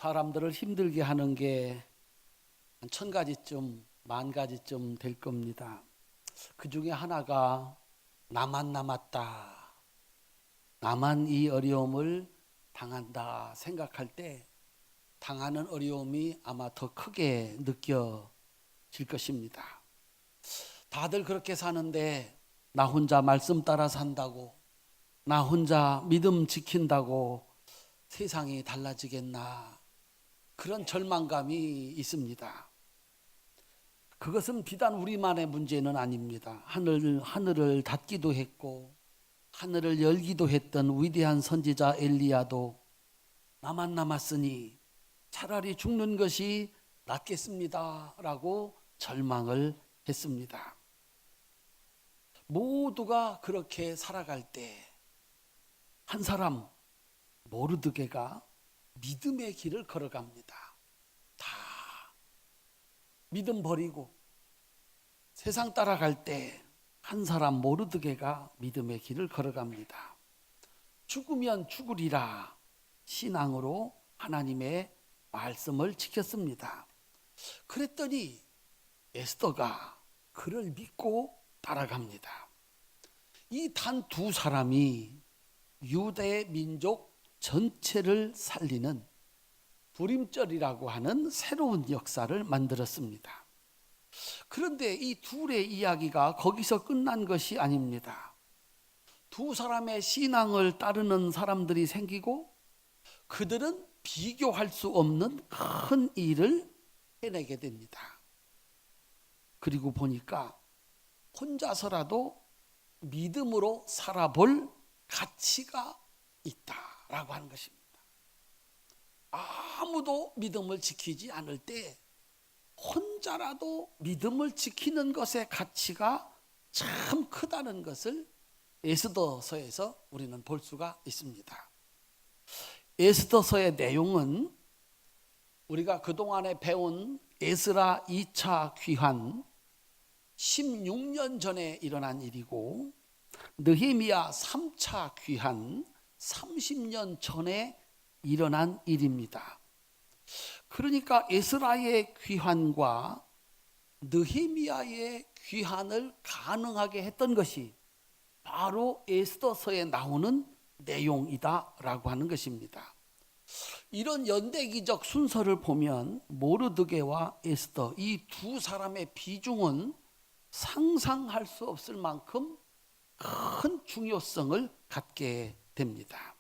사람들을 힘들게 하는 게 한 1000가지쯤, 10,000가지쯤 될 겁니다. 그 중에 하나가 나만 남았다. 나만 이 어려움을 당한다 생각할 때 당하는 어려움이 아마 더 크게 느껴질 것입니다. 다들 그렇게 사는데 나 혼자 말씀 따라 산다고, 나 혼자 믿음 지킨다고 세상이 달라지겠나, 그런 절망감이 있습니다. 그것은 비단 우리만의 문제는 아닙니다. 하늘을 닫기도 했고 하늘을 열기도 했던 위대한 선지자 엘리야도 나만 남았으니 차라리 죽는 것이 낫겠습니다 라고 절망을 했습니다. 모두가 그렇게 살아갈 때 한 사람 모르드게가 믿음의 길을 걸어갑니다. 다 믿음 버리고 세상 따라갈 때 한 사람 모르드게가 믿음의 길을 걸어갑니다. 죽으면 죽으리라 신앙으로 하나님의 말씀을 지켰습니다. 그랬더니 에스더가 그를 믿고 따라갑니다. 이 단 두 사람이 유대 민족 전체를 살리는 불임절이라고 하는 새로운 역사를 만들었습니다. 그런데 이 둘의 이야기가 거기서 끝난 것이 아닙니다. 두 사람의 신앙을 따르는 사람들이 생기고 그들은 비교할 수 없는 큰 일을 해내게 됩니다. 그리고 보니까 혼자서라도 믿음으로 살아볼 가치가 있다라고 하는 것입니다. 아무도 믿음을 지키지 않을 때 혼자라도 믿음을 지키는 것의 가치가 참 크다는 것을 에스더서에서 우리는 볼 수가 있습니다. 에스더서의 내용은 우리가 그동안에 배운 에스라 2차 귀환 16년 전에 일어난 일이고 느헤미야 3차 귀환 30년 전에 일어난 일입니다. 그러니까 에스라의 귀환과 느헤미야의 귀환을 가능하게 했던 것이 바로 에스더서에 나오는 내용이다라고 하는 것입니다. 이런 연대기적 순서를 보면 모르드게와 에스더 이 두 사람의 비중은 상상할 수 없을 만큼 큰 중요성을 갖게 됩니다.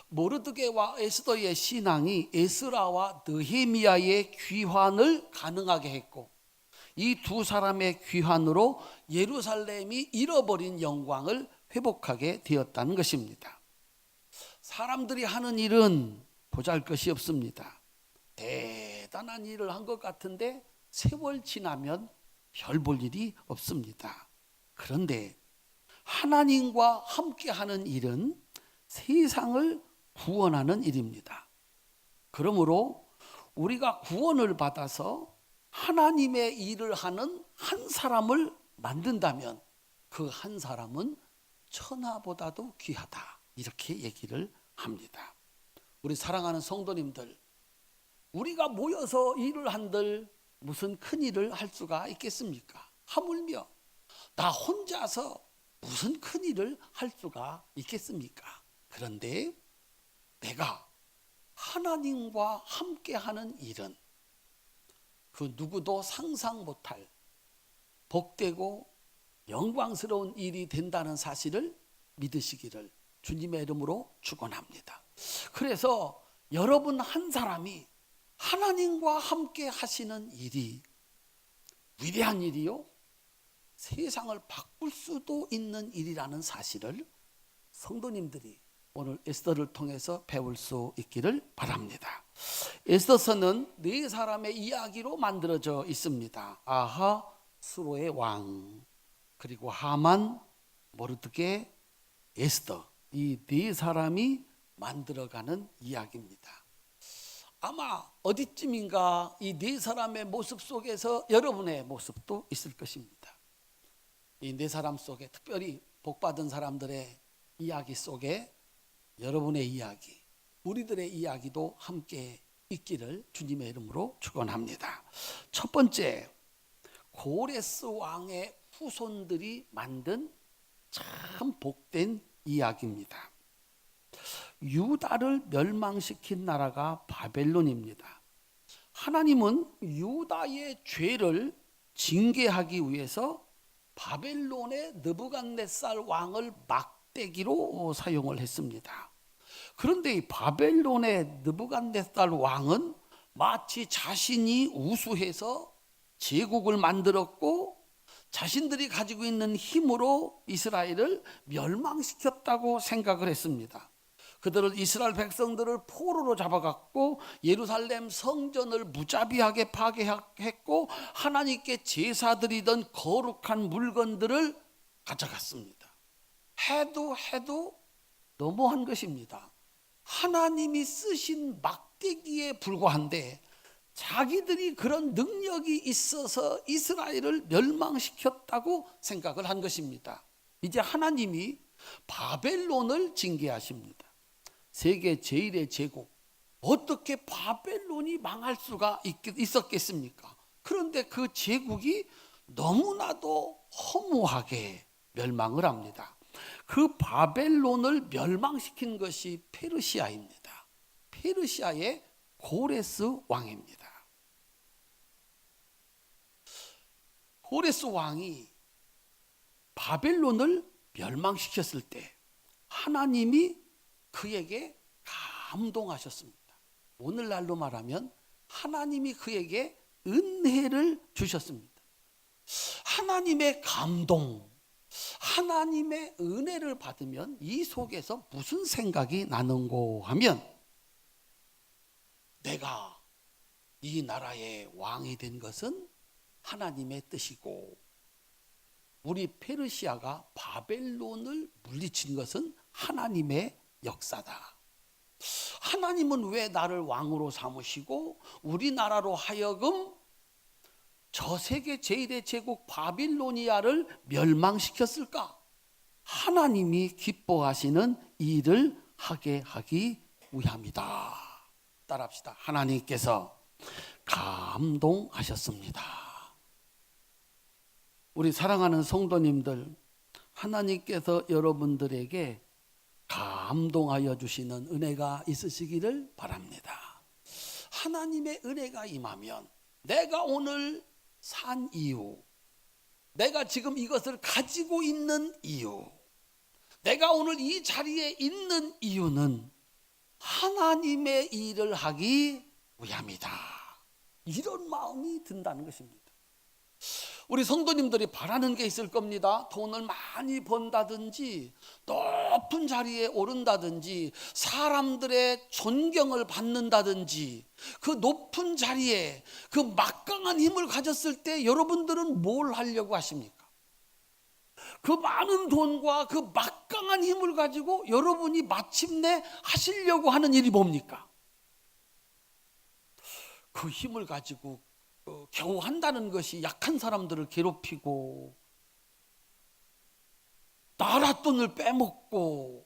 모르드게와 에스더의 신앙이 에스라와 느헤미야의 귀환을 가능하게 했고 이 두 사람의 귀환으로 예루살렘이 잃어버린 영광을 회복하게 되었다는 것입니다. 사람들이 하는 일은 보잘것이 없습니다. 대단한 일을 한 것 같은데 세월 지나면 별 볼 일이 없습니다. 그런데 하나님과 함께하는 일은 세상을 구원하는 일입니다. 그러므로 우리가 구원을 받아서 하나님의 일을 하는 한 사람을 만든다면 그 한 사람은 천하보다도 귀하다 이렇게 얘기를 합니다. 우리 사랑하는 성도님들, 우리가 모여서 일을 한들 무슨 큰 일을 할 수가 있겠습니까? 하물며 나 혼자서 무슨 큰 일을 할 수가 있겠습니까? 그런데 내가 하나님과 함께하는 일은 그 누구도 상상 못할 복되고 영광스러운 일이 된다는 사실을 믿으시기를 주님의 이름으로 축원합니다. 그래서 여러분 한 사람이 하나님과 함께 하시는 일이 위대한 일이요 세상을 바꿀 수도 있는 일이라는 사실을 성도님들이 오늘 에스더를 통해서 배울 수 있기를 바랍니다. 에스더서는 네 사람의 이야기로 만들어져 있습니다. 아하, 수로의 왕, 그리고 하만, 모르드게, 에스더 이 네 사람이 만들어가는 이야기입니다. 아마 어디쯤인가 이 네 사람의 모습 속에서 여러분의 모습도 있을 것입니다. 이 네 사람 속에 특별히 복받은 사람들의 이야기 속에 여러분의 이야기, 우리들의 이야기도 함께 있기를 주님의 이름으로 축원합니다. 첫 번째, 고레스 왕의 후손들이 만든 참 복된 이야기입니다. 유다를 멸망시킨 나라가 바벨론입니다. 하나님은 유다의 죄를 징계하기 위해서 바벨론의 느부갓네살 왕을 막대기로 사용을 했습니다. 그런데 이 바벨론의 느부갓네살 왕은 마치 자신이 우수해서 제국을 만들었고 자신들이 가지고 있는 힘으로 이스라엘을 멸망시켰다고 생각을 했습니다. 그들을 이스라엘 백성들을 포로로 잡아갔고 예루살렘 성전을 무자비하게 파괴했고 하나님께 제사드리던 거룩한 물건들을 가져갔습니다. 해도 너무한 것입니다. 하나님이 쓰신 막대기에 불과한데 자기들이 그런 능력이 있어서 이스라엘을 멸망시켰다고 생각을 한 것입니다. 이제 하나님이 바벨론을 징계하십니다. 세계 제1의 제국, 어떻게 바벨론이 망할 수가 있었겠습니까? 그런데 그 제국이 너무나도 허무하게 멸망을 합니다. 그 바벨론을 멸망시킨 것이 페르시아입니다. 페르시아의 고레스 왕입니다. 고레스 왕이 바벨론을 멸망시켰을 때 하나님이 그에게 감동하셨습니다. 오늘날로 말하면 하나님이 그에게 은혜를 주셨습니다. 하나님의 감동, 하나님의 은혜를 받으면 이 속에서 무슨 생각이 나는고 하면 내가 이 나라의 왕이 된 것은 하나님의 뜻이고 우리 페르시아가 바벨론을 물리친 것은 하나님의 역사다. 하나님은 왜 나를 왕으로 삼으시고 우리나라로 하여금 저 세계 제1의 제국 바빌로니아를 멸망시켰을까? 하나님이 기뻐하시는 일을 하게 하기 위함이다. 따라합시다. 하나님께서 감동하셨습니다. 우리 사랑하는 성도님들, 하나님께서 여러분들에게 감동하여 주시는 은혜가 있으시기를 바랍니다. 하나님의 은혜가 임하면 내가 오늘 산 이유, 내가 지금 이것을 가지고 있는 이유, 내가 오늘 이 자리에 있는 이유는 하나님의 일을 하기 위함이다. 이런 마음이 든다는 것입니다. 우리 성도님들이 바라는 게 있을 겁니다. 돈을 많이 번다든지 높은 자리에 오른다든지 사람들의 존경을 받는다든지 그 높은 자리에 그 막강한 힘을 가졌을 때 여러분들은 뭘 하려고 하십니까? 그 많은 돈과 그 막강한 힘을 가지고 여러분이 마침내 하시려고 하는 일이 뭡니까? 그 힘을 가지고 겨우 한다는 것이 약한 사람들을 괴롭히고 나라 돈을 빼먹고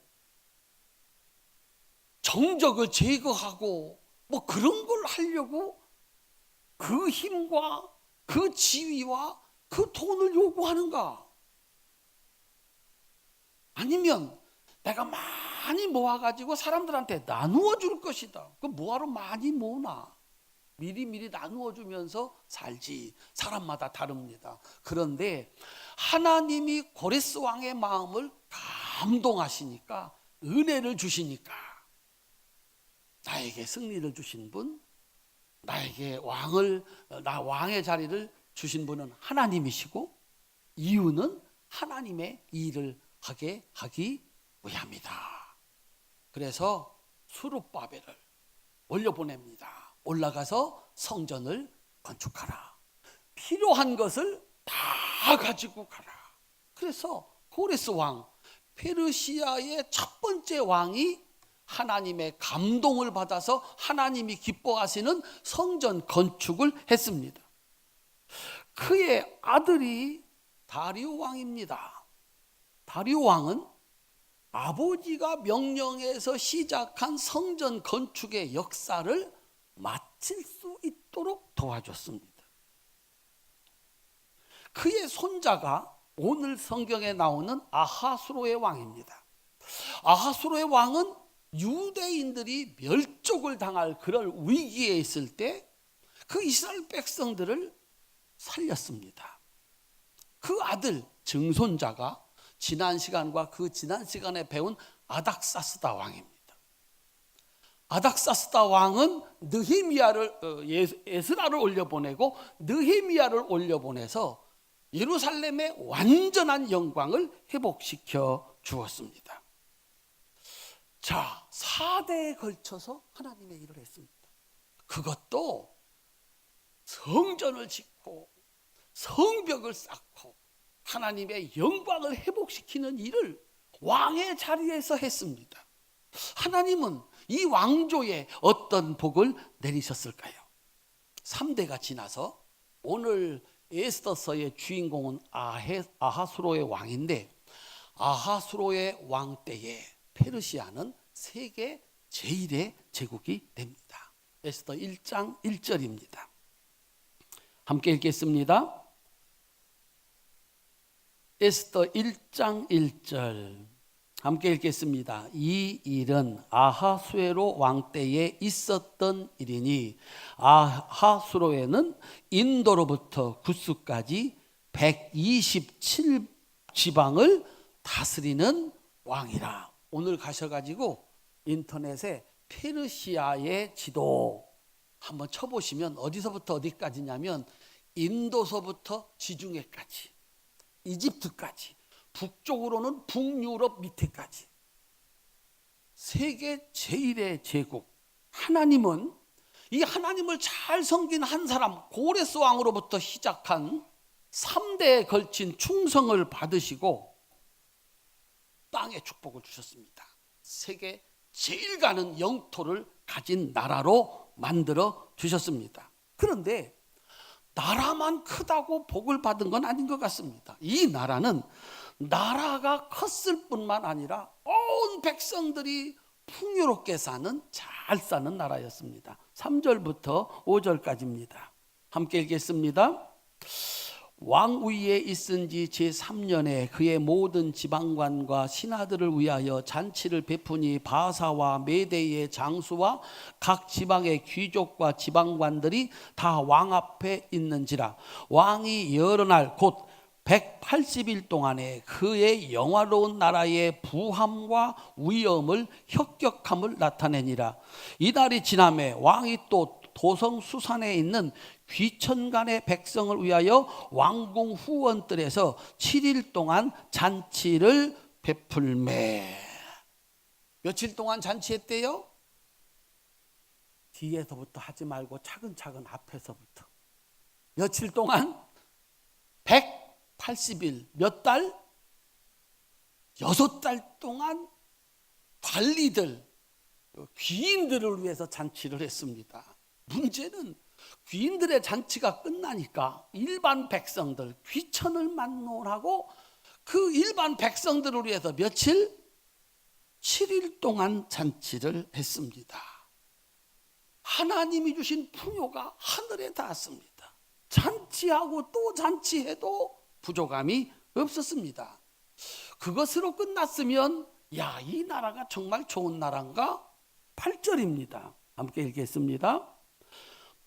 정적을 제거하고 뭐 그런 걸 하려고 그 힘과 그 지위와 그 돈을 요구하는가? 아니면 내가 많이 모아가지고 사람들한테 나누어 줄 것이다. 그 뭐하러 많이 모으나? 미리미리 나누어 주면서 살지. 사람마다 다릅니다. 그런데 하나님이 고레스 왕의 마음을 감동하시니까 은혜를 주시니까 나에게 승리를 주신 분, 나에게 왕의 자리를 주신 분은 하나님이시고 이유는 하나님의 일을 하게 하기 위함이다. 그래서 수룹바벨을 올려보냅니다. 올라가서 성전을 건축하라. 필요한 것을 다 가지고 가라. 그래서 고레스 왕, 페르시아의 첫 번째 왕이 하나님의 감동을 받아서 하나님이 기뻐하시는 성전 건축을 했습니다. 그의 아들이 다리오 왕입니다. 다리오 왕은 아버지가 명령해서 시작한 성전 건축의 역사를 마칠 수 있도록 도와줬습니다. 그의 손자가 오늘 성경에 나오는 아하수로의 왕입니다. 아하수로의 왕은 유대인들이 멸족을 당할 그런 위기에 있을 때 그 이스라엘 백성들을 살렸습니다. 그 아들 증손자가 지난 시간과 그 지난 시간에 배운 아닥사스다 왕입니다. 아닥사스다 왕은 에스라를 올려보내고 느헤미야를 올려보내서 예루살렘의 완전한 영광을 회복시켜 주었습니다. 자, 4대에 걸쳐서 하나님의 일을 했습니다. 그것도 성전을 짓고 성벽을 쌓고 하나님의 영광을 회복시키는 일을 왕의 자리에서 했습니다. 하나님은 이 왕조에 어떤 복을 내리셨을까요? 3대가 지나서 오늘 에스더서의 주인공은 아하수로의 왕인데, 아하수로의 왕 때에 페르시아는 세계 제1의 제국이 됩니다. 에스더 1장 1절입니다. 함께 읽겠습니다. 에스더 1장 1절 함께 읽겠습니다. 이 일은 아하수에로 왕 때에 있었던 일이니 아하수로에는 인도로부터 구스까지 127지방을 다스리는 왕이라. 오늘 가셔가지고 인터넷에 페르시아의 지도 한번 쳐보시면 어디서부터 어디까지냐면 인도서부터 지중해까지, 이집트까지, 북쪽으로는 북유럽 밑에까지 세계 제1의 제국. 하나님은 이 하나님을 잘 섬긴 한 사람 고레스 왕으로부터 시작한 3대에 걸친 충성을 받으시고 땅의 축복을 주셨습니다. 세계 제일 가는 영토를 가진 나라로 만들어 주셨습니다. 그런데 나라만 크다고 복을 받은 건 아닌 것 같습니다. 이 나라는 나라가 컸을 뿐만 아니라 온 백성들이 풍요롭게 사는, 잘 사는 나라였습니다. 3절부터 5절까지입니다. 함께 읽겠습니다. 왕위에 있은 지 제3년에 그의 모든 지방관과 신하들을 위하여 잔치를 베푸니 바사와 메대의 장수와 각 지방의 귀족과 지방관들이 다 왕 앞에 있는지라. 왕이 여러 날 곧 180일 동안에 그의 영화로운 나라의 부함과 위엄을 혁격함을 나타내니라. 이날이 지남에 왕이 또 도성 수산에 있는 귀천간의 백성을 위하여 왕궁 후원들에서 7일 동안 잔치를 베풀매. 며칠 동안 잔치했대요? 뒤에서부터 하지 말고 차근차근 앞에서부터. 며칠 동안? 180일. 몇 달? 6달 동안 관리들, 귀인들을 위해서 잔치를 했습니다. 문제는 귀인들의 잔치가 끝나니까 일반 백성들, 귀천을 만노하고 그 일반 백성들을 위해서 며칠? 7일 동안 잔치를 했습니다. 하나님이 주신 풍요가 하늘에 닿았습니다. 잔치하고 또 잔치해도 부족함이 없었습니다. 그것으로 끝났으면 야, 이 나라가 정말 좋은 나라인가? 8절입니다. 함께 읽겠습니다.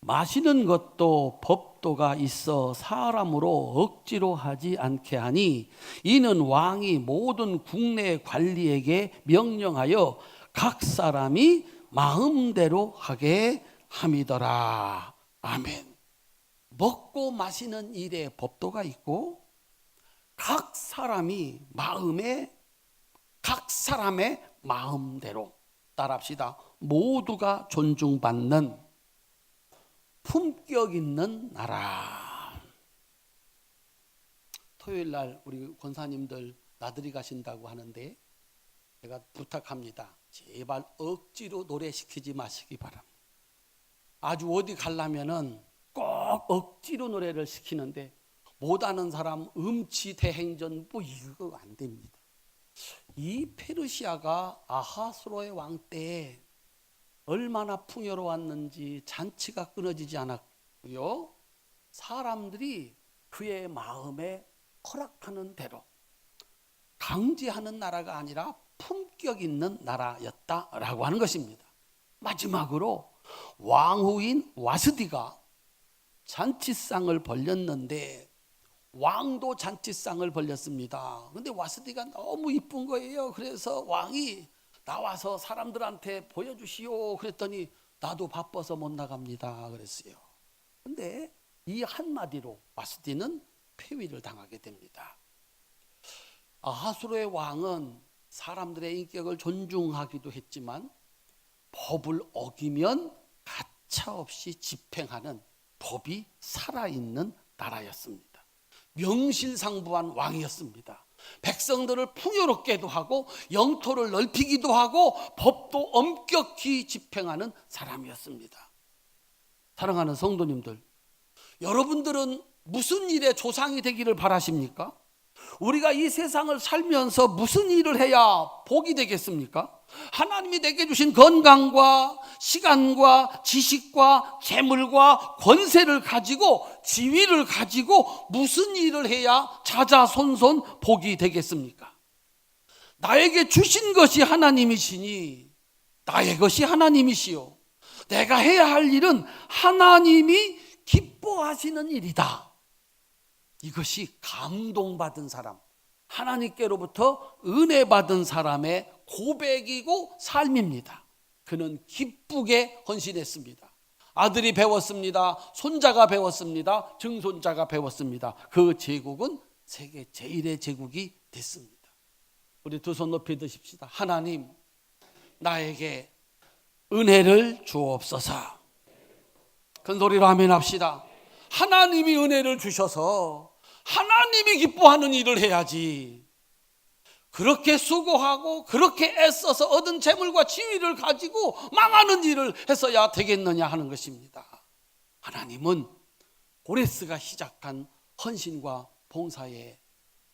마시는 것도 법도가 있어 사람으로 억지로 하지 않게 하니 이는 왕이 모든 국내 관리에게 명령하여 각 사람이 마음대로 하게 함이더라. 아멘. 먹고 마시는 일에 법도가 있고 각 사람이 각 사람의 마음대로, 따라합시다, 모두가 존중받는 품격 있는 나라. 토요일 날 우리 권사님들 나들이 가신다고 하는데 제가 부탁합니다. 제발 억지로 노래시키지 마시기 바랍니다. 아주 어디 가려면은 꼭 억지로 노래를 시키는데 못하는 사람 음치 대행전 뭐 이거 안 됩니다. 이 페르시아가 아하수로의 왕 때에 얼마나 풍요로웠는지 잔치가 끊어지지 않았고요. 사람들이 그의 마음에 허락하는 대로 강제하는 나라가 아니라 품격 있는 나라였다라고 하는 것입니다. 마지막으로 왕후인 와스디가 잔치상을 벌렸는데 왕도 잔치상을 벌렸습니다. 근데 와스디가 너무 이쁜 거예요. 그래서 왕이 나와서 사람들한테 보여주시오 그랬더니 나도 바빠서 못 나갑니다 그랬어요. 근데 이 한마디로 와스디는 폐위를 당하게 됩니다. 아하수르의 왕은 사람들의 인격을 존중하기도 했지만 법을 어기면 가차없이 집행하는 법이 살아있는 나라였습니다. 명실상부한 왕이었습니다. 백성들을 풍요롭게도 하고 영토를 넓히기도 하고 법도 엄격히 집행하는 사람이었습니다. 사랑하는 성도님들, 여러분들은 무슨 일에 조상이 되기를 바라십니까? 우리가 이 세상을 살면서 무슨 일을 해야 복이 되겠습니까? 하나님이 내게 주신 건강과 시간과 지식과 재물과 권세를 가지고 지위를 가지고 무슨 일을 해야 자자손손 복이 되겠습니까? 나에게 주신 것이 하나님이시니 나의 것이 하나님이시요 내가 해야 할 일은 하나님이 기뻐하시는 일이다. 이것이 감동받은 사람, 하나님께로부터 은혜 받은 사람의 고백이고 삶입니다. 그는 기쁘게 헌신했습니다. 아들이 배웠습니다. 손자가 배웠습니다. 증손자가 배웠습니다. 그 제국은 세계 제1의 제국이 됐습니다. 우리 두 손 높이 드십시다. 하나님, 나에게 은혜를 주옵소서. 큰 소리로 아멘 합시다. 하나님이 은혜를 주셔서 하나님이 기뻐하는 일을 해야지. 그렇게 수고하고 그렇게 애써서 얻은 재물과 지위를 가지고 망하는 일을 해서야 되겠느냐 하는 것입니다. 하나님은 고레스가 시작한 헌신과 봉사의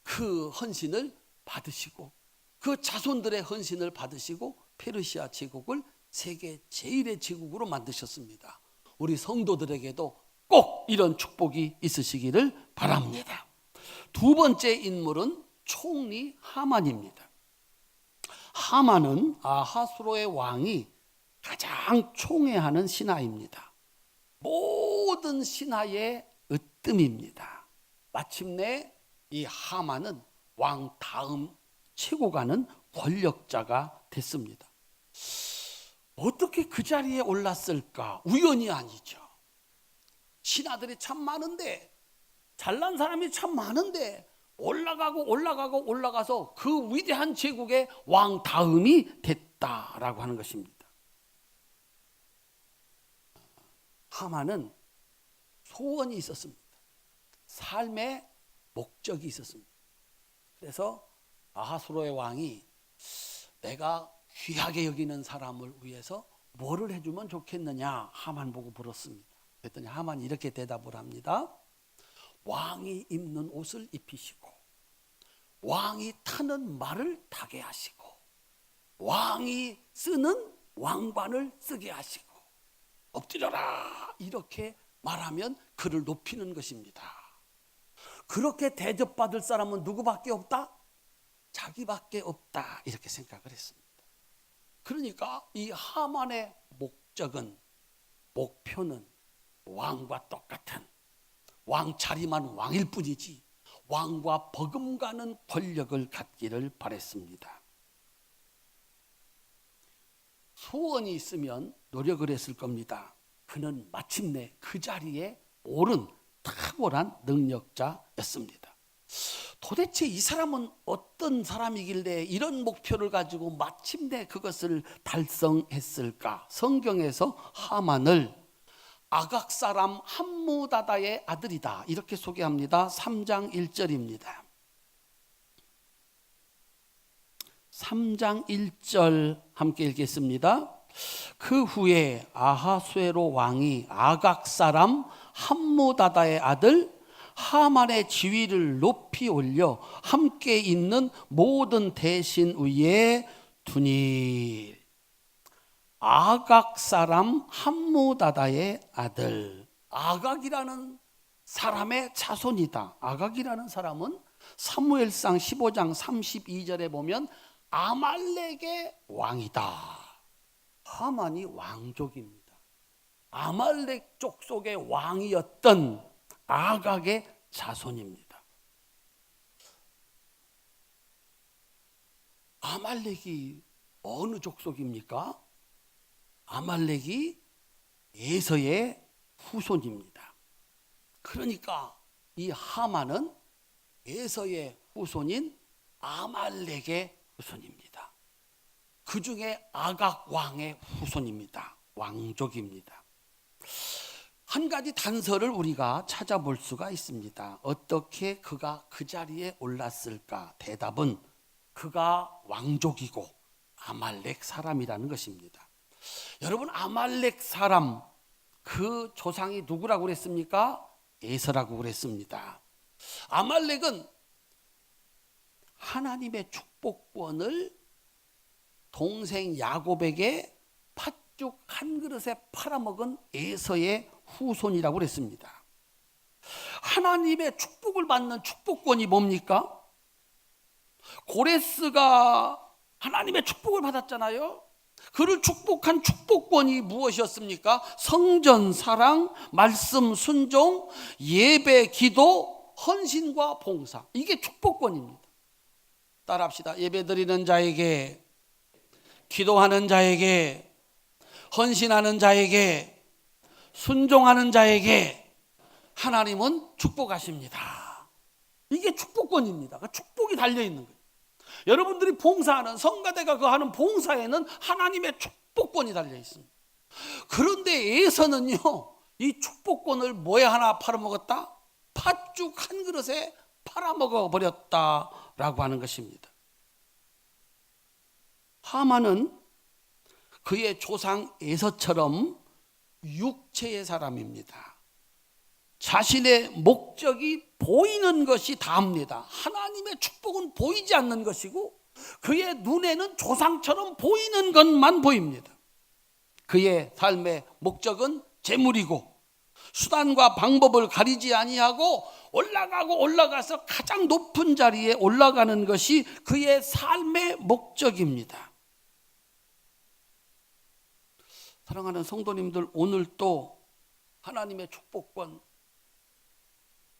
그 헌신을 받으시고 그 자손들의 헌신을 받으시고 페르시아 제국을 세계 제1의 제국으로 만드셨습니다. 우리 성도들에게도 꼭 이런 축복이 있으시기를 바랍니다. 두 번째 인물은 총리 하만입니다. 하만은 아하수로의 왕이 가장 총애하는 신하입니다. 모든 신하의 으뜸입니다. 마침내 이 하만은 왕 다음 치고 가는 권력자가 됐습니다. 어떻게 그 자리에 올랐을까? 우연이 아니죠. 신하들이 참 많은데, 잘난 사람이 참 많은데 올라가서 그 위대한 제국의 왕 다음이 됐다라고 하는 것입니다. 하만은 소원이 있었습니다. 삶의 목적이 있었습니다. 그래서 아하수로의 왕이 내가 귀하게 여기는 사람을 위해서 뭐를 해주면 좋겠느냐 하만 보고 물었습니다. 그랬더니 하만이 이렇게 대답을 합니다. 왕이 입는 옷을 입히시고 왕이 타는 말을 타게 하시고 왕이 쓰는 왕관을 쓰게 하시고 엎드려라 이렇게 말하면 그를 높이는 것입니다. 그렇게 대접받을 사람은 누구밖에 없다? 자기밖에 없다 이렇게 생각을 했습니다. 그러니까 이 하만의 목표는 왕과 똑같은 왕 자리만 왕일 뿐이지 왕과 버금가는 권력을 갖기를 바랬습니다. 소원이 있으면 노력을 했을 겁니다. 그는 마침내 그 자리에 오른 탁월한 능력자였습니다. 도대체 이 사람은 어떤 사람이길래 이런 목표를 가지고 마침내 그것을 달성했을까? 성경에서 하만을 아각 사람 함무다다의 아들이다 이렇게 소개합니다. 3장 1절입니다. 3장 1절 함께 읽겠습니다. 그 후에 아하수에로 왕이 아각 사람 함무다다의 아들 하만의 지위를 높이 올려 함께 있는 모든 대신 위에 두니. 아각 사람 함무다다의 아들. 아각이라는 사람의 자손이다. 아각이라는 사람은 사무엘상 15장 32절에 보면 아말렉의 왕이다. 하만이 왕족입니다. 아말렉 족속의 왕이었던 아각의 자손입니다. 아말렉이 어느 족속입니까? 아말렉이 에서의 후손입니다. 그러니까 이 하만은 에서의 후손인 아말렉의 후손입니다. 그 중에 아각 왕의 후손입니다. 왕족입니다. 한 가지 단서를 우리가 찾아볼 수가 있습니다. 어떻게 그가 그 자리에 올랐을까? 대답은 그가 왕족이고 아말렉 사람이라는 것입니다. 여러분, 아말렉 사람 그 조상이 누구라고 그랬습니까? 에서라고 그랬습니다. 아말렉은 하나님의 축복권을 동생 야곱에게 팥죽 한 그릇에 팔아먹은 에서의 후손이라고 그랬습니다. 하나님의 축복을 받는 축복권이 뭡니까? 고레스가 하나님의 축복을 받았잖아요. 그를 축복한 축복권이 무엇이었습니까? 성전 사랑, 말씀 순종, 예배 기도, 헌신과 봉사. 이게 축복권입니다. 따라합시다. 예배드리는 자에게, 기도하는 자에게, 헌신하는 자에게, 순종하는 자에게 하나님은 축복하십니다. 이게 축복권입니다. 축복이 달려있는 거예요. 여러분들이 봉사하는 성가대가 그 하는 봉사에는 하나님의 축복권이 달려있습니다. 그런데 에서는요, 이 축복권을 뭐에 하나 팔아먹었다? 팥죽 한 그릇에 팔아먹어버렸다라고 하는 것입니다. 하만은 그의 조상 에서처럼 육체의 사람입니다. 자신의 목적이 보이는 것이 다입니다. 하나님의 축복은 보이지 않는 것이고 그의 눈에는 조상처럼 보이는 것만 보입니다. 그의 삶의 목적은 재물이고 수단과 방법을 가리지 아니하고 올라가서 가장 높은 자리에 올라가는 것이 그의 삶의 목적입니다. 사랑하는 성도님들, 오늘 또 하나님의 축복권,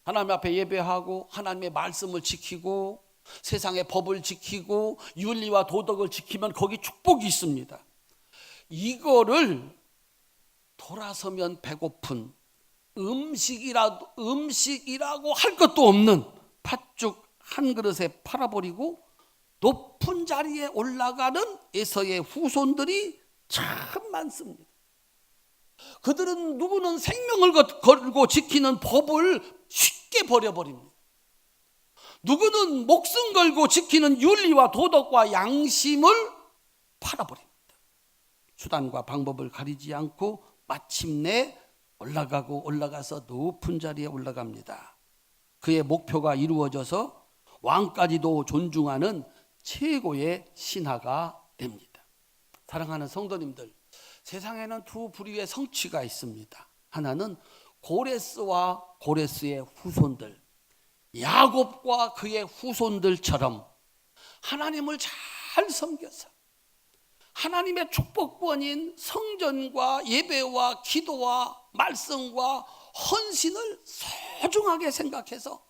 하나님 앞에 예배하고 하나님의 말씀을 지키고 세상의 법을 지키고 윤리와 도덕을 지키면 거기 축복이 있습니다. 이거를 돌아서면 배고픈 음식이라고 할 것도 없는 팥죽 한 그릇에 팔아버리고 높은 자리에 올라가는 에서의 후손들이 참 많습니다. 그들은 누구는 생명을 걸고 지키는 법을 쉽게 버려버립니다. 누구는 목숨 걸고 지키는 윤리와 도덕과 양심을 팔아버립니다. 수단과 방법을 가리지 않고 마침내 올라가서 높은 자리에 올라갑니다. 그의 목표가 이루어져서 왕까지도 존중하는 최고의 신하가 됩니다. 사랑하는 성도님들, 세상에는 두 부류의 성취가 있습니다. 하나는 고레스와 고레스의 후손들, 야곱과 그의 후손들처럼 하나님을 잘 섬겨서 하나님의 축복권인 성전과 예배와 기도와 말씀과 헌신을 소중하게 생각해서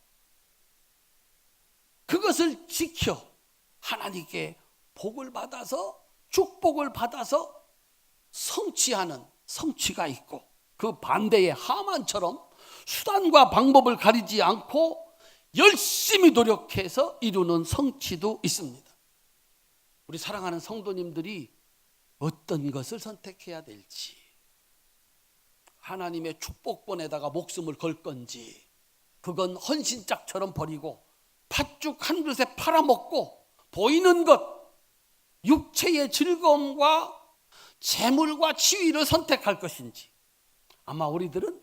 그것을 지켜 하나님께 복을 받아서 축복을 받아서 성취하는 성취가 있고, 그 반대의 하만처럼 수단과 방법을 가리지 않고 열심히 노력해서 이루는 성취도 있습니다. 우리 사랑하는 성도님들이 어떤 것을 선택해야 될지, 하나님의 축복권에다가 목숨을 걸 건지, 그건 헌신짝처럼 버리고 팥죽 한 그릇에 팔아먹고 보이는 것, 육체의 즐거움과 재물과 지위를 선택할 것인지 아마 우리들은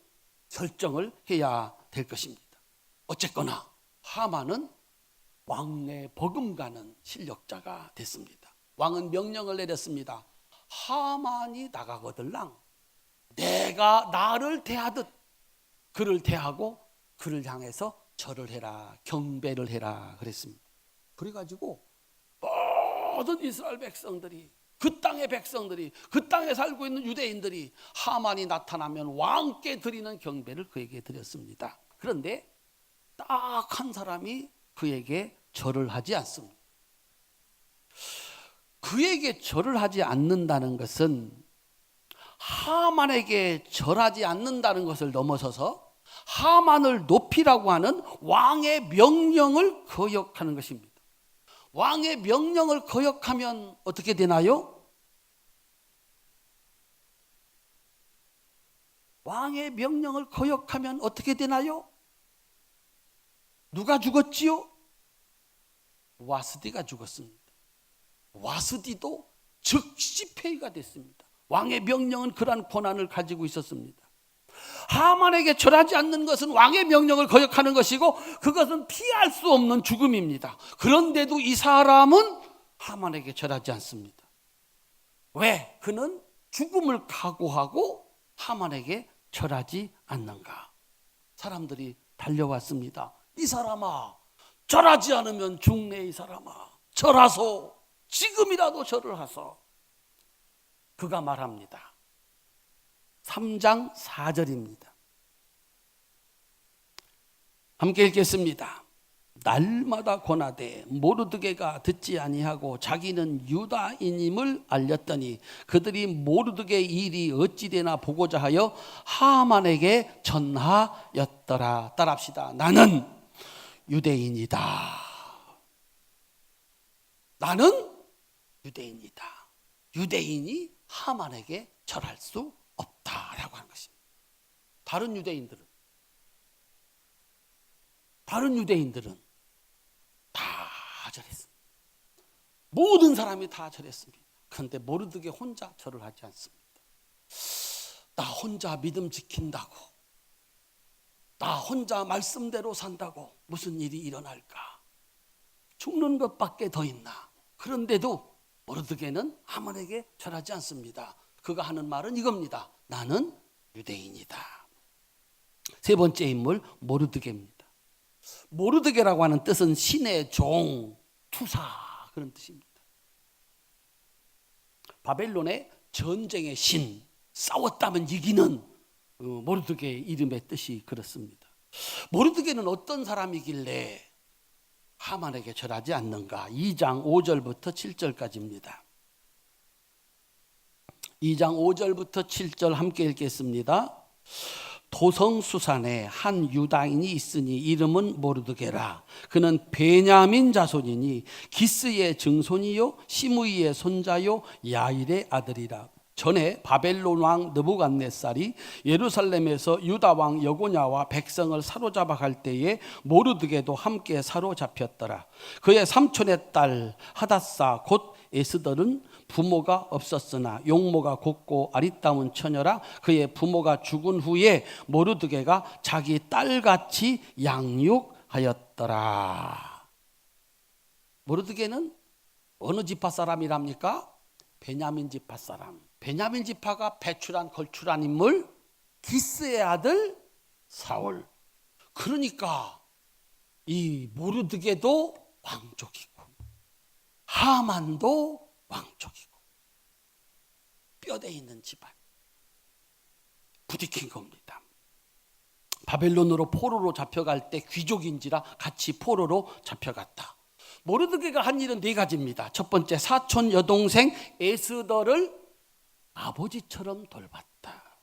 결정을 해야 될 것입니다. 어쨌거나 하만은 왕래 버금가는 실력자가 됐습니다. 왕은 명령을 내렸습니다. 하만이 나가거들랑 내가 나를 대하듯 그를 대하고 그를 향해서 절을 해라, 경배를 해라 그랬습니다. 그래가지고 모든 이스라엘 백성들이, 그 땅의 백성들이, 그 땅에 살고 있는 유대인들이 하만이 나타나면 왕께 드리는 경배를 그에게 드렸습니다. 그런데 딱 한 사람이 그에게 절을 하지 않습니다. 그에게 절을 하지 않는다는 것은 하만에게 절하지 않는다는 것을 넘어서서 하만을 높이라고 하는 왕의 명령을 거역하는 것입니다. 왕의 명령을 거역하면 어떻게 되나요? 왕의 명령을 거역하면 어떻게 되나요? 누가 죽었지요? 와스디가 죽었습니다. 와스디도 즉시 폐위가 됐습니다. 왕의 명령은 그러한 권한을 가지고 있었습니다. 하만에게 절하지 않는 것은 왕의 명령을 거역하는 것이고 그것은 피할 수 없는 죽음입니다. 그런데도 이 사람은 하만에게 절하지 않습니다. 왜? 그는 죽음을 각오하고 하만에게 절하지 않는가? 사람들이 달려왔습니다. 이 사람아, 절하지 않으면 죽네. 이 사람아, 절하소. 지금이라도 절을 하소. 그가 말합니다. 3장 4절입니다. 함께 읽겠습니다. 날마다 권하되 모르드게가 듣지 아니하고 자기는 유다인임을 알렸더니 그들이 모르드게의 일이 어찌되나 보고자 하여 하만에게 전하였더라. 따라합시다. 나는 유대인이다. 나는 유대인이다. 유대인이 하만에게 절할 수 없다라고 하는 것입니다. 다른 유대인들은 다 절했습니다. 모든 사람이 다 절했습니다. 그런데 모르드게 혼자 절을 하지 않습니다. 나 혼자 믿음 지킨다고, 나 혼자 말씀대로 산다고 무슨 일이 일어날까? 죽는 것밖에 더 있나? 그런데도 모르드게는 하만에게 절하지 않습니다. 그가 하는 말은 이겁니다. 나는 유대인이다. 세 번째 인물 모르드게입니다. 모르드게라고 하는 뜻은 신의 종, 투사 그런 뜻입니다. 바벨론의 전쟁의 신, 싸웠다면 이기는 모르드게의 이름의 뜻이 그렇습니다. 모르드게는 어떤 사람이길래 하만에게 절하지 않는가? 2장 5절부터 7절까지입니다. 2장 5절부터 7절 함께 읽겠습니다. 도성수산에 한 유다인이 있으니 이름은 모르드게라. 그는 베냐민 자손이니 기스의 증손이요 시므이의 손자요 야일의 아들이라. 전에 바벨론 왕 느부갓네살이 예루살렘에서 유다 왕 여고냐와 백성을 사로잡아 갈 때에 모르드게도 함께 사로잡혔더라. 그의 삼촌의 딸 하닷사 곧 에스더는 부모가 없었으나 용모가 곱고 아리따운 처녀라. 그의 부모가 죽은 후에 모르드게가 자기 딸같이 양육하였더라. 모르드게는 어느 지파 사람이랍니까? 베냐민 지파 사람. 베냐민 지파가 배출한 걸출한 인물 기스의 아들 사울. 그러니까 이 모르드게도 왕족이고 하만도 왕족이고 뼈대 있는 집안. 부딪힌 겁니다. 바벨론으로 포로로 잡혀갈 때 귀족인지라 같이 포로로 잡혀갔다. 모르드게가 한 일은 네 가지입니다. 첫 번째, 사촌 여동생 에스더를 아버지처럼 돌봤다.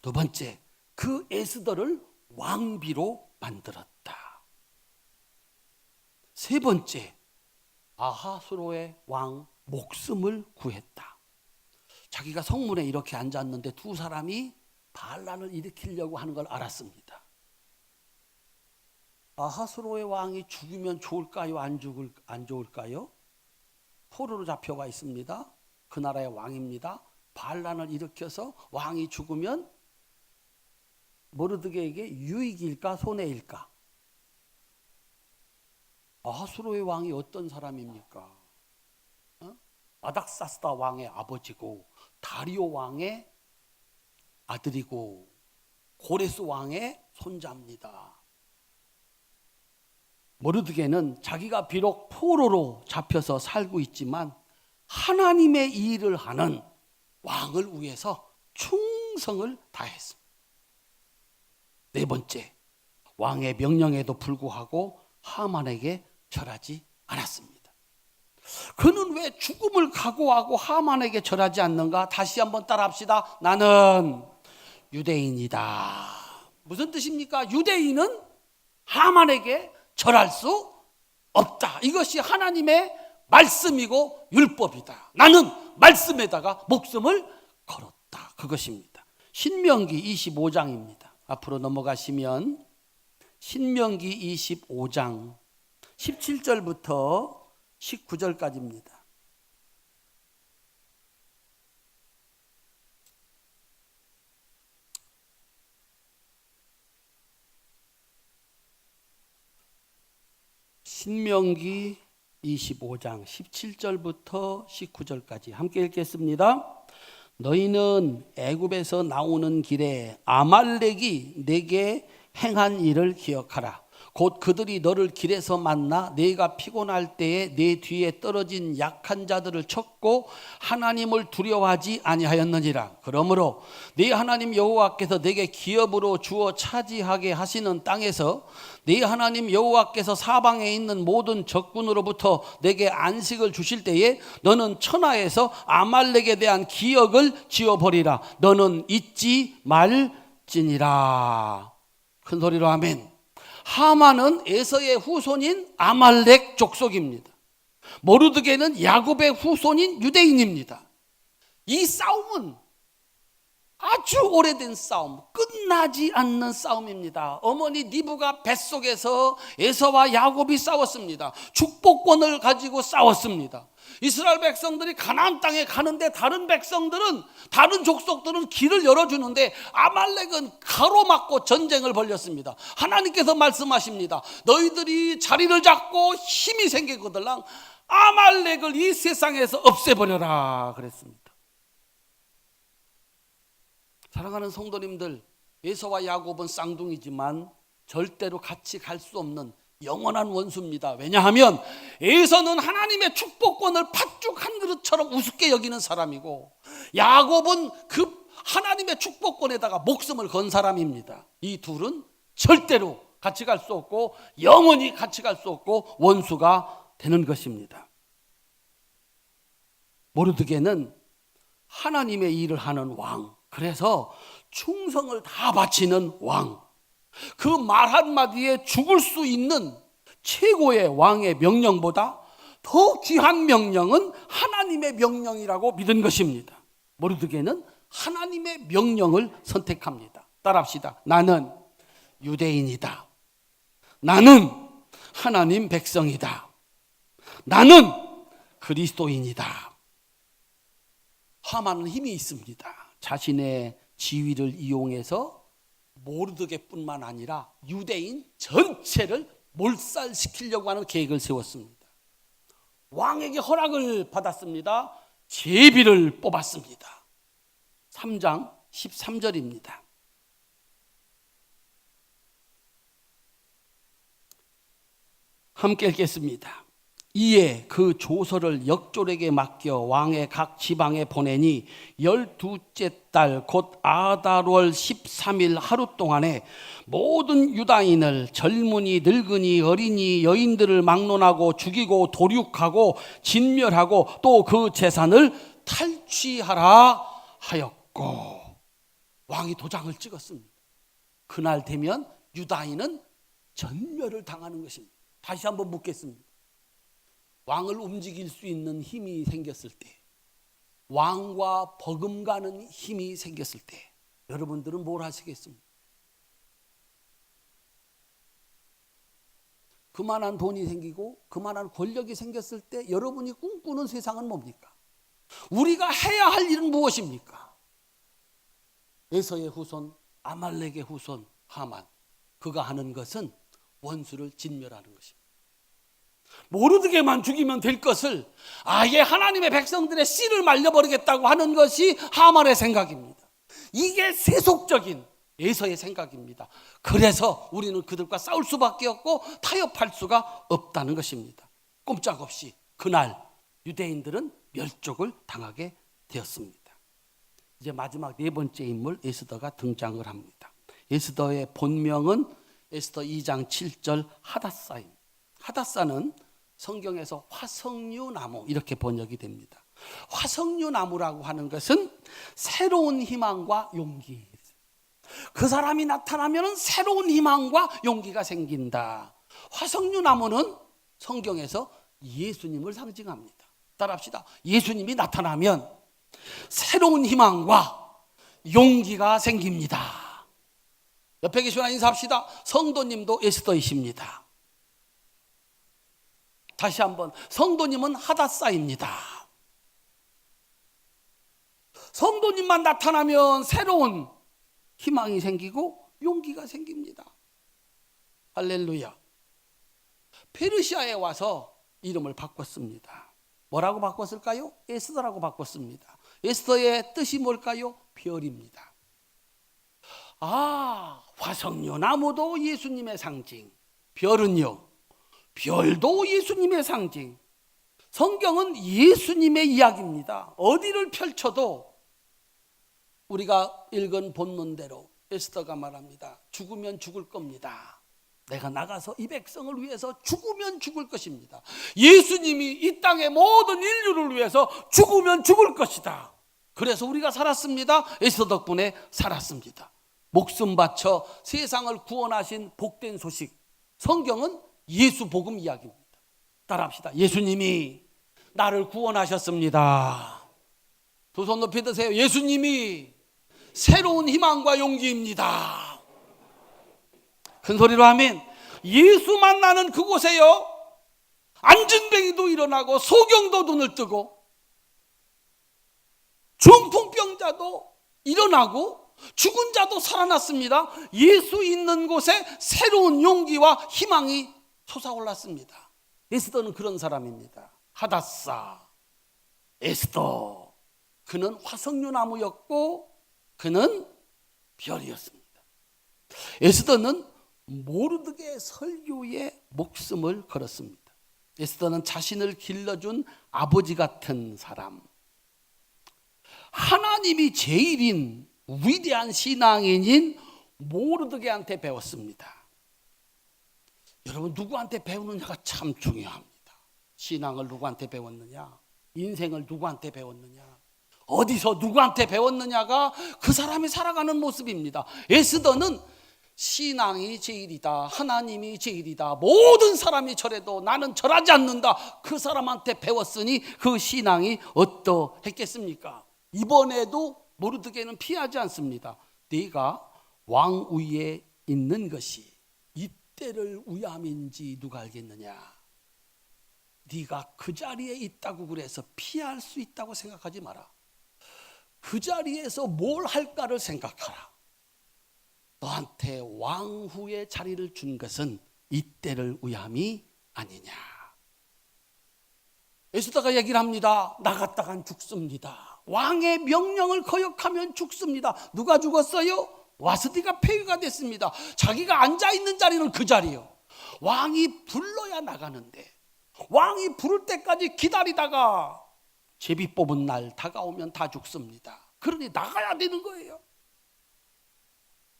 두 번째, 그 에스더를 왕비로 만들었다. 세 번째, 아하스로의 왕 목숨을 구했다. 자기가 성문에 이렇게 앉았는데 두 사람이 반란을 일으키려고 하는 걸 알았습니다. 아하스로의 왕이 죽으면 좋을까요? 안 좋을까요? 포로로 잡혀가 있습니다. 그 나라의 왕입니다. 반란을 일으켜서 왕이 죽으면 모르드게에게 유익일까 손해일까? 아하스로의 왕이 어떤 사람입니까? 아닥사스다 왕의 아버지고 다리오 왕의 아들이고 고레스 왕의 손자입니다. 모르드게는 자기가 비록 포로로 잡혀서 살고 있지만 하나님의 일을 하는 왕을 위해서 충성을 다했습니다. 네 번째, 왕의 명령에도 불구하고 하만에게 절하지 않았습니다. 그는 왜 죽음을 각오하고 하만에게 절하지 않는가? 다시 한번 따라합시다. 나는 유대인이다. 무슨 뜻입니까? 유대인은 하만에게 절할 수 없다. 이것이 하나님의 말씀이고 율법이다. 나는 말씀에다가 목숨을 걸었다. 그것입니다. 신명기 25장입니다. 앞으로 넘어가시면 신명기 25장 17절부터 19절까지입니다. 신명기 25장 17절부터 19절까지 함께 읽겠습니다. 너희는 애굽에서 나오는 길에 아말렉이 내게 행한 일을 기억하라. 곧 그들이 너를 길에서 만나 네가 피곤할 때에 네 뒤에 떨어진 약한 자들을 쳤고 하나님을 두려워하지 아니하였느니라. 그러므로 네 하나님 여호와께서 네게 기업으로 주어 차지하게 하시는 땅에서 네 하나님 여호와께서 사방에 있는 모든 적군으로부터 네게 안식을 주실 때에 너는 천하에서 아말렉에 대한 기억을 지워버리라. 너는 잊지 말지니라. 큰 소리로 아멘. 하만은 에서의 후손인 아말렉 족속입니다. 모르드게는 야곱의 후손인 유대인입니다. 이 싸움은 아주 오래된 싸움, 끝나지 않는 싸움입니다. 어머니 니브가 뱃속에서 에서와 야곱이 싸웠습니다. 축복권을 가지고 싸웠습니다. 이스라엘 백성들이 가나안 땅에 가는데 다른 백성들은, 다른 족속들은 길을 열어주는데 아말렉은 가로막고 전쟁을 벌였습니다. 하나님께서 말씀하십니다. 너희들이 자리를 잡고 힘이 생기거들랑 아말렉을 이 세상에서 없애버려라 그랬습니다. 사랑하는 성도님들, 에서와 야곱은 쌍둥이지만 절대로 같이 갈 수 없는 영원한 원수입니다. 왜냐하면 에서는 하나님의 축복권을 팥죽 한 그릇처럼 우습게 여기는 사람이고 야곱은 그 하나님의 축복권에다가 목숨을 건 사람입니다. 이 둘은 절대로 같이 갈 수 없고 영원히 같이 갈 수 없고 원수가 되는 것입니다. 모르드게는 하나님의 일을 하는 왕, 그래서 충성을 다 바치는 왕, 그 말 한마디에 죽을 수 있는 최고의 왕의 명령보다 더 귀한 명령은 하나님의 명령이라고 믿은 것입니다. 모르드게는 하나님의 명령을 선택합니다. 따라합시다. 나는 유대인이다. 나는 하나님 백성이다. 나는 그리스도인이다. 하만은 힘이 있습니다. 자신의 지위를 이용해서 모르드게뿐만 아니라 유대인 전체를 몰살시키려고 하는 계획을 세웠습니다. 왕에게 허락을 받았습니다. 제비를 뽑았습니다. 3장 13절입니다. 함께 읽겠습니다. 이에 그 조서를 역졸에게 맡겨 왕의 각 지방에 보내니 12째 달 곧 아달월 13일 하루 동안에 모든 유다인을 젊은이 늙은이 어린이 여인들을 막론하고 죽이고 도륙하고 진멸하고 또 그 재산을 탈취하라 하였고 왕이 도장을 찍었습니다. 그날 되면 유다인은 전멸을 당하는 것입니다. 다시 한번 묻겠습니다. 왕을 움직일 수 있는 힘이 생겼을 때, 왕과 버금가는 힘이 생겼을 때 여러분들은 뭘 하시겠습니까? 그만한 돈이 생기고 그만한 권력이 생겼을 때 여러분이 꿈꾸는 세상은 뭡니까? 우리가 해야 할 일은 무엇입니까? 에서의 후손, 아말렉의 후손 하만, 그가 하는 것은 원수를 진멸하는 것입니다. 모르드게만 죽이면 될 것을 아예 하나님의 백성들의 씨를 말려버리겠다고 하는 것이 하만의 생각입니다. 이게 세속적인 에서의 생각입니다. 그래서 우리는 그들과 싸울 수밖에 없고 타협할 수가 없다는 것입니다. 꼼짝없이 그날 유대인들은 멸족을 당하게 되었습니다. 이제 마지막 네 번째 인물 에스더가 등장을 합니다. 에스더의 본명은 에스더 2장 7절 하닷사입니다. 하닷사는 성경에서 화석류 나무 이렇게 번역이 됩니다. 화석류 나무라고 하는 것은 새로운 희망과 용기. 그 사람이 나타나면 새로운 희망과 용기가 생긴다. 화석류 나무는 성경에서 예수님을 상징합니다. 따라합시다. 예수님이 나타나면 새로운 희망과 용기가 생깁니다. 옆에 계시거나 인사합시다. 성도님도 에스더이십니다. 다시 한번, 성도님은 하닷사입니다. 성도님만 나타나면 새로운 희망이 생기고 용기가 생깁니다. 할렐루야. 페르시아에 와서 이름을 바꿨습니다. 뭐라고 바꿨을까요? 에스더라고 바꿨습니다. 에스더의 뜻이 뭘까요? 별입니다. 화석류 나무도 예수님의 상징, 별은요, 별도 예수님의 상징. 성경은 예수님의 이야기입니다. 어디를 펼쳐도 우리가 읽은 본문대로 에스더가 말합니다. 죽으면 죽을 겁니다. 내가 나가서 이 백성을 위해서 죽으면 죽을 것입니다. 예수님이 이 땅의 모든 인류를 위해서 죽으면 죽을 것이다. 그래서 우리가 살았습니다. 에스더 덕분에 살았습니다. 목숨 바쳐 세상을 구원하신 복된 소식. 성경은 예수 복음 이야기입니다. 따라합시다. 예수님이 나를 구원하셨습니다. 두 손 높이 드세요. 예수님이 새로운 희망과 용기입니다. 큰 소리로 아멘. 예수 만나는 그곳에요, 안진뱅이도 일어나고 소경도 눈을 뜨고 중풍병자도 일어나고 죽은 자도 살아났습니다. 예수 있는 곳에 새로운 용기와 희망이 솟아올랐습니다. 에스더는 그런 사람입니다. 하닷사, 에스더. 그는 화석류 나무였고 그는 별이었습니다. 에스더는 모르드게 설교에 목숨을 걸었습니다. 에스더는 자신을 길러준 아버지 같은 사람, 하나님이 제일인 위대한 신앙인인 모르드게한테 배웠습니다. 여러분, 누구한테 배우느냐가 참 중요합니다. 신앙을 누구한테 배웠느냐, 인생을 누구한테 배웠느냐, 어디서 누구한테 배웠느냐가 그 사람이 살아가는 모습입니다. 에스더는 신앙이 제일이다, 하나님이 제일이다, 모든 사람이 절해도 나는 절하지 않는다, 그 사람한테 배웠으니 그 신앙이 어떠했겠습니까? 이번에도 모르드게는 피하지 않습니다. 네가 왕 위에 있는 것이 이때를 위함인지 누가 알겠느냐? 네가 그 자리에 있다고 그래서 피할 수 있다고 생각하지 마라. 그 자리에서 뭘 할까를 생각하라. 너한테 왕후의 자리를 준 것은 이때를 위함이 아니냐. 에스더가 얘기를 합니다. 나갔다간 죽습니다. 왕의 명령을 거역하면 죽습니다. 누가 죽었어요? 와스디가 폐위가 됐습니다. 자기가 앉아있는 자리는 그 자리요. 왕이 불러야 나가는데 왕이 부를 때까지 기다리다가 제비 뽑은 날 다가오면 다 죽습니다. 그러니 나가야 되는 거예요.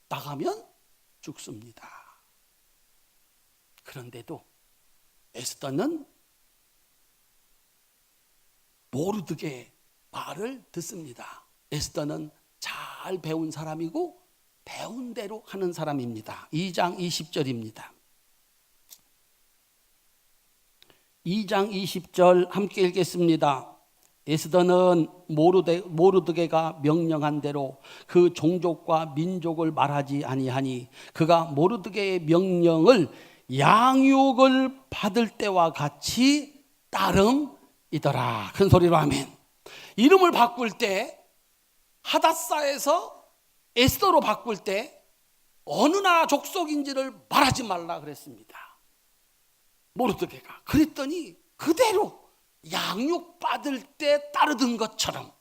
나가면 죽습니다. 그런데도 에스더는 모르드게 말을 듣습니다. 에스더는 잘 배운 사람이고 배운 대로 하는 사람입니다. 2장 20절입니다. 2장 20절 함께 읽겠습니다. 에스더는 모르드게가 명령한 대로 그 종족과 민족을 말하지 아니하니 그가 모르드게의 명령을 양육을 받을 때와 같이 따름이더라. 큰 소리로 아멘. 이름을 바꿀 때 하닷사에서 에스더로 바꿀 때 어느 나라 족속인지를 말하지 말라 그랬습니다. 모르드게가. 그랬더니 그대로 양육받을 때 따르던 것처럼,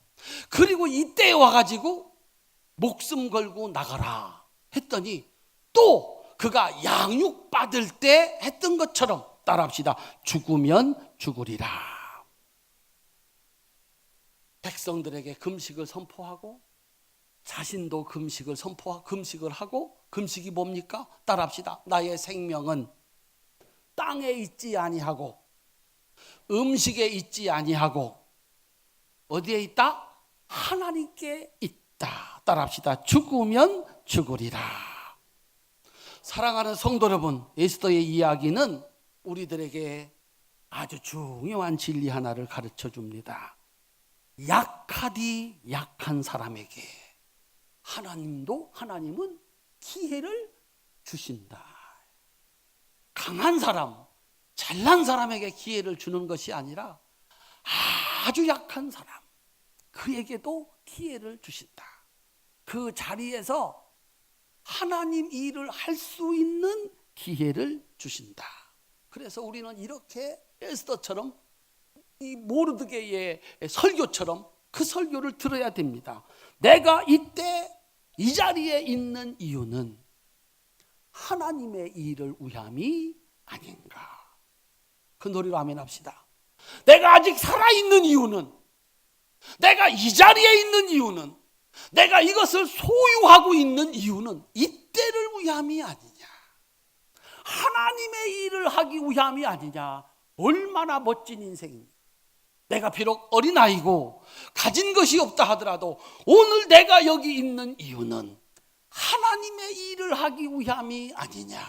그리고 이때에 와가지고 목숨 걸고 나가라 했더니 또 그가 양육받을 때 했던 것처럼 따라합시다. 죽으면 죽으리라. 백성들에게 금식을 선포하고 자신도 금식을 하고, 금식이 뭡니까? 따라합시다. 나의 생명은 땅에 있지 아니하고 음식에 있지 아니하고 어디에 있다? 하나님께 있다. 따라합시다. 죽으면 죽으리라. 사랑하는 성도 여러분, 에스더의 이야기는 우리들에게 아주 중요한 진리 하나를 가르쳐 줍니다. 약하디 약한 사람에게 하나님은 기회를 주신다. 강한 사람, 잘난 사람에게 기회를 주는 것이 아니라 아주 약한 사람, 그에게도 기회를 주신다. 그 자리에서 하나님 일을 할 수 있는 기회를 주신다. 그래서 우리는 이렇게 에스더처럼, 이 모르드게의 설교처럼 그 설교를 들어야 됩니다. 내가 이때 이 자리에 있는 이유는 하나님의 일을 위함이 아닌가. 그 노래로 아멘 합시다. 내가 아직 살아있는 이유는, 내가 이 자리에 있는 이유는, 내가 이것을 소유하고 있는 이유는 이때를 위함이 아니냐, 하나님의 일을 하기 위함이 아니냐. 얼마나 멋진 인생입니까? 내가 비록 어린아이고 가진 것이 없다 하더라도 오늘 내가 여기 있는 이유는 하나님의 일을 하기 위함이 아니냐.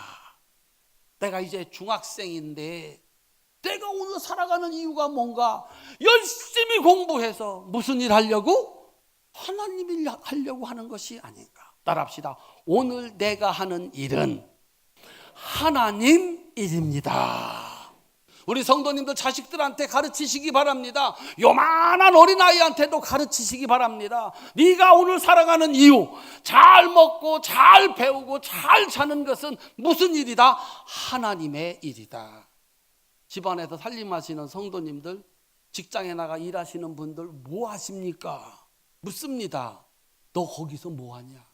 내가 이제 중학생인데 내가 오늘 살아가는 이유가 뭔가? 열심히 공부해서 무슨 일 하려고? 하나님 일 하려고 하는 것이 아닌가. 따라합시다. 오늘 내가 하는 일은 하나님 일입니다. 우리 성도님들 자식들한테 가르치시기 바랍니다. 요만한 어린아이한테도 가르치시기 바랍니다. 네가 오늘 살아가는 이유, 잘 먹고 잘 배우고 잘 사는 것은 무슨 일이다? 하나님의 일이다. 집안에서 살림하시는 성도님들, 직장에 나가 일하시는 분들 뭐 하십니까? 묻습니다. 너 거기서 뭐 하냐?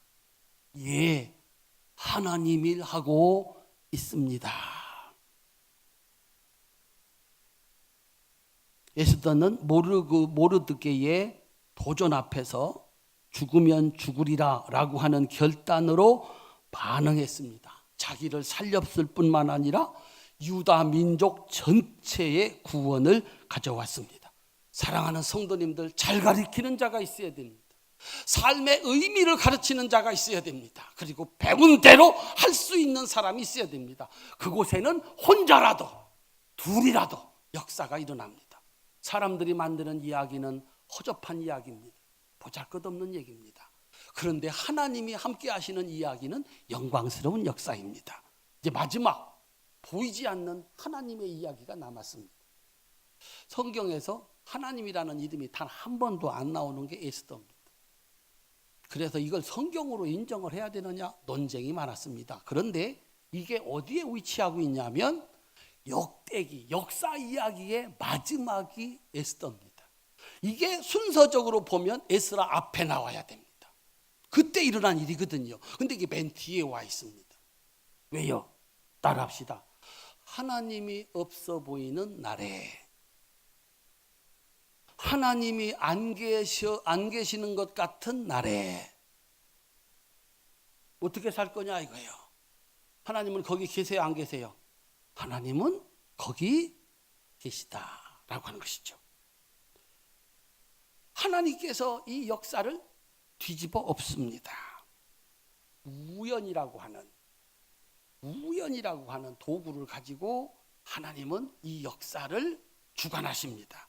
예, 하나님 일 하고 있습니다. 에스더는 모르드게의 도전 앞에서 죽으면 죽으리라 라고 하는 결단으로 반응했습니다. 자기를 살렸을 뿐만 아니라 유다 민족 전체의 구원을 가져왔습니다. 사랑하는 성도님들, 잘 가르치는 자가 있어야 됩니다. 삶의 의미를 가르치는 자가 있어야 됩니다. 그리고 배운 대로 할 수 있는 사람이 있어야 됩니다. 그곳에는 혼자라도 둘이라도 역사가 일어납니다. 사람들이 만드는 이야기는 허접한 이야기입니다. 보잘것없는 얘기입니다. 그런데 하나님이 함께 하시는 이야기는 영광스러운 역사입니다. 이제 마지막, 보이지 않는 하나님의 이야기가 남았습니다. 성경에서 하나님이라는 이름이 단 한 번도 안 나오는 게 에스더입니다. 그래서 이걸 성경으로 인정을 해야 되느냐 논쟁이 많았습니다. 그런데 이게 어디에 위치하고 있냐면 역대기, 역사 이야기의 마지막이 에스더입니다. 이게 순서적으로 보면 에스라 앞에 나와야 됩니다. 그때 일어난 일이거든요. 근데 이게 맨 뒤에 와 있습니다. 왜요? 따라합시다. 하나님이 없어 보이는 날에, 하나님이 안 계시는 것 같은 날에 어떻게 살 거냐 이거예요. 하나님은 거기 계세요, 안 계세요? 하나님은 거기 계시다라고 하는 것이죠. 하나님께서 이 역사를 뒤집어 엎습니다. 우연이라고 하는 도구를 가지고 하나님은 이 역사를 주관하십니다.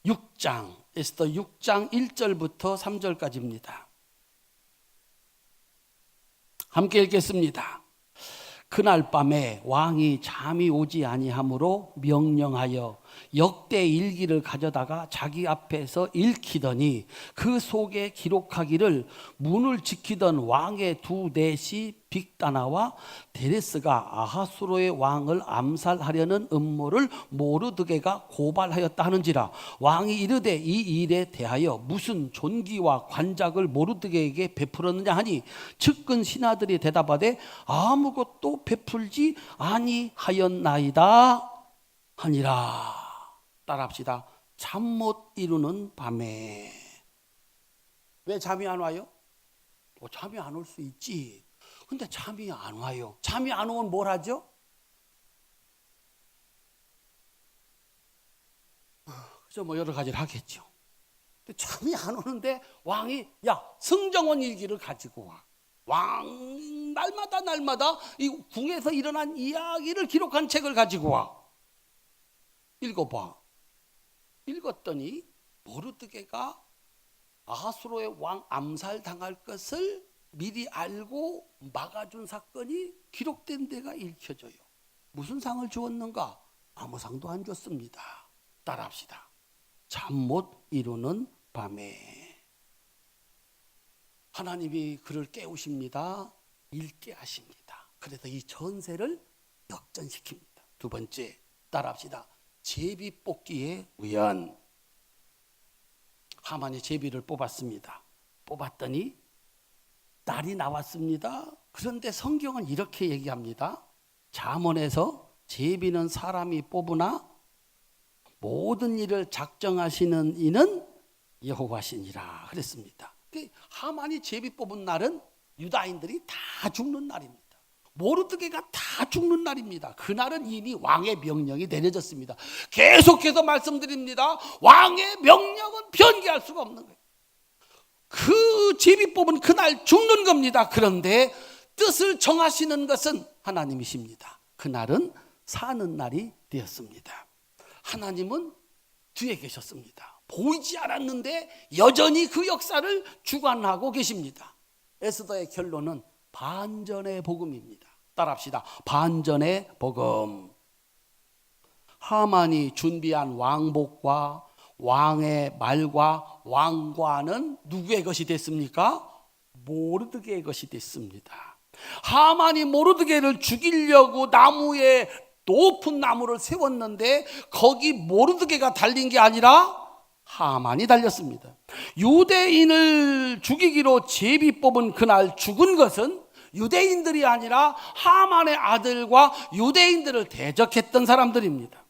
6장, 에스더 6장 1절부터 3절까지입니다. 함께 읽겠습니다. 그날 밤에 왕이 잠이 오지 아니하므로 명령하여 역대 일기를 가져다가 자기 앞에서 읽히더니 그 속에 기록하기를 문을 지키던 왕의 두 넷이 빅다나와 데레스가 아하수로의 왕을 암살하려는 음모를 모르드게가 고발하였다 하는지라. 왕이 이르되 이 일에 대하여 무슨 존귀와 관작을 모르드게에게 베풀었느냐 하니 측근 신하들이 대답하되 아무것도 베풀지 아니하였나이다 하니라. 따라합시다. 잠 못 이루는 밤에. 왜 잠이 안 와요? 잠이 안 올 수 있지. 근데 잠이 안 와요. 잠이 안 오면 뭘 하죠? 그래서 뭐 여러 가지를 하겠죠. 근데 잠이 안 오는데 왕이 야 승정원 일기를 가지고 와. 왕 날마다 이 궁에서 일어난 이야기를 기록한 책을 가지고 와. 읽어봐. 읽었더니 모르드게가 아하수로의 왕 암살 당할 것을 미리 알고 막아준 사건이 기록된 데가 읽혀져요. 무슨 상을 주었는가? 아무 상도 안 줬습니다. 따라합시다. 잠 못 이루는 밤에. 하나님이 그를 깨우십니다. 읽게 하십니다. 그래서 이 전세를 역전시킵니다. 두 번째, 따라합시다. 제비 뽑기의 우연. 하만이 제비를 뽑았습니다. 뽑았더니 날이 나왔습니다. 그런데 성경은 이렇게 얘기합니다. 잠언에서 제비는 사람이 뽑으나 모든 일을 작정하시는 이는 여호와시니라 그랬습니다. 하만이 제비 뽑은 날은 유다인들이 다 죽는 날입니다. 모르드게가 다 죽는 날입니다. 그날은 이미 왕의 명령이 내려졌습니다. 계속해서 말씀드립니다. 왕의 명령은 변개할 수가 없는 거예요. 그 제비 뽑은 그날 죽는 겁니다. 그런데 뜻을 정하시는 것은 하나님이십니다. 그날은 사는 날이 되었습니다. 하나님은 뒤에 계셨습니다. 보이지 않았는데 여전히 그 역사를 주관하고 계십니다. 에스더의 결론은 반전의 복음입니다. 따라합시다. 반전의 복음. 하만이 준비한 왕복과 왕의 말과 왕관은 누구의 것이 됐습니까? 모르드게의 것이 됐습니다. 하만이 모르드게를 죽이려고 나무에 높은 나무를 세웠는데 거기 모르드게가 달린 게 아니라 하만이 달렸습니다. 유대인을 죽이기로 제비 뽑은 그날 죽은 것은 유대인들이 아니라 하만의 아들과 유대인들을 대적했던 사람들입니다.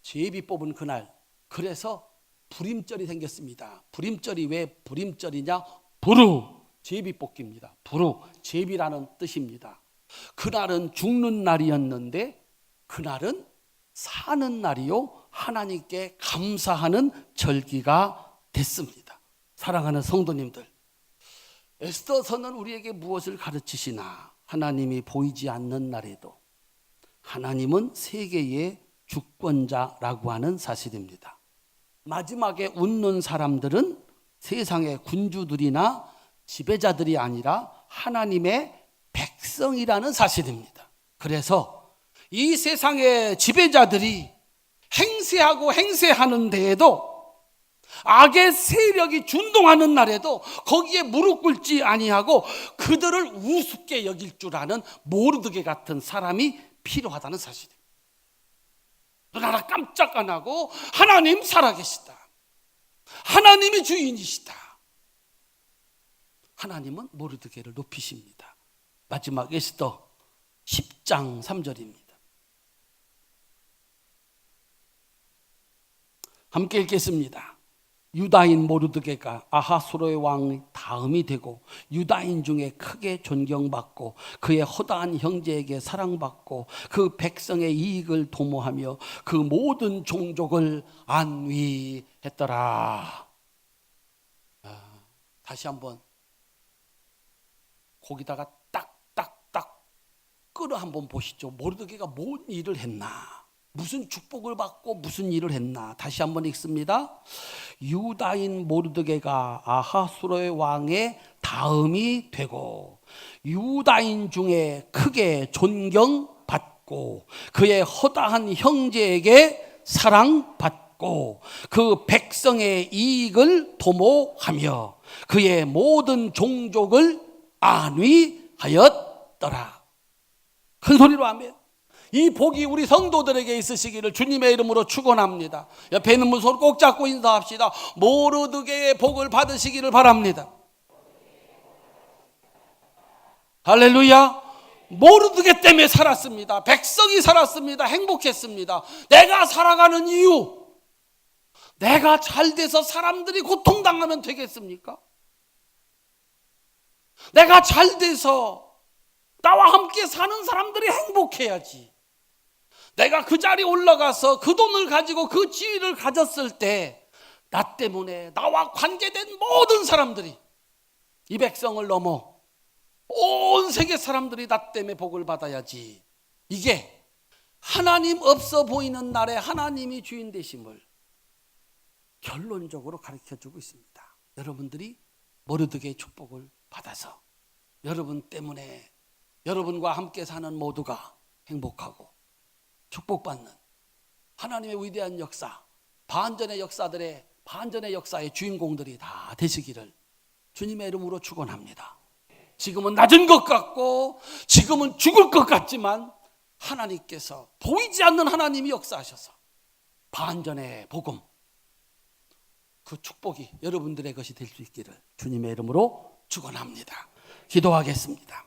제비 뽑은 그날, 그래서 불임절이 생겼습니다. 불임절이 왜 불임절이냐? 부르, 제비 뽑기입니다. 부르, 제비라는 뜻입니다. 그날은 죽는 날이었는데 그날은 사는 날이요 하나님께 감사하는 절기가 됐습니다. 사랑하는 성도님들, 에스더서는 우리에게 무엇을 가르치시나? 하나님이 보이지 않는 날에도 하나님은 세계의 주권자라고 하는 사실입니다. 마지막에 웃는 사람들은 세상의 군주들이나 지배자들이 아니라 하나님의 백성이라는 사실입니다. 그래서 이 세상의 지배자들이 행세하고 행세하는 데에도 악의 세력이 준동하는 날에도 거기에 무릎 꿇지 아니하고 그들을 우습게 여길 줄 아는 모르드게 같은 사람이 필요하다는 사실입니다. 눈 하나 깜짝 안 하고 하나님 살아계시다. 하나님이 주인이시다. 하나님은 모르드게를 높이십니다. 마지막 에스더 10장 3절입니다. 함께 읽겠습니다. 유다인 모르드게가 아하수로의 왕의 다음이 되고 유다인 중에 크게 존경받고 그의 허다한 형제에게 사랑받고 그 백성의 이익을 도모하며 그 모든 종족을 안위했더라. 다시 한번 거기다가 딱딱딱 끌어 한번 보시죠. 모르드게가 뭔 일을 했나? 무슨 축복을 받고 무슨 일을 했나? 다시 한번 읽습니다. 유다인 모르드게가 아하수로의 왕의 다음이 되고 유다인 중에 크게 존경받고 받고 그의 허다한 형제에게 사랑받고 그 백성의 이익을 도모하며 그의 모든 종족을 안위하였더라. 큰 소리로 아멘. 이 복이 우리 성도들에게 있으시기를 주님의 이름으로 축원합니다. 옆에 있는 분 손 꼭 잡고 인사합시다. 모르드게의 복을 받으시기를 바랍니다. 할렐루야. 모르드게 때문에 살았습니다. 백성이 살았습니다. 행복했습니다. 내가 살아가는 이유, 내가 잘 돼서 사람들이 고통당하면 되겠습니까? 내가 잘 돼서 나와 함께 사는 사람들이 행복해야지. 내가 그 자리에 올라가서 그 돈을 가지고 그 지위를 가졌을 때 나 때문에 나와 관계된 모든 사람들이, 이 백성을 넘어 온 세계 사람들이 나 때문에 복을 받아야지. 이게 하나님 없어 보이는 날에 하나님이 주인 되심을 결론적으로 가르쳐주고 있습니다. 여러분들이 모르드게의 축복을 받아서 여러분 때문에 여러분과 함께 사는 모두가 행복하고 축복받는 하나님의 위대한 역사, 반전의 역사의 주인공들이 다 되시기를 주님의 이름으로 축원합니다. 지금은 낮은 것 같고 지금은 죽을 것 같지만 하나님께서 보이지 않는 하나님이 역사하셔서 반전의 복음, 그 축복이 여러분들의 것이 될 수 있기를 주님의 이름으로 축원합니다. 기도하겠습니다.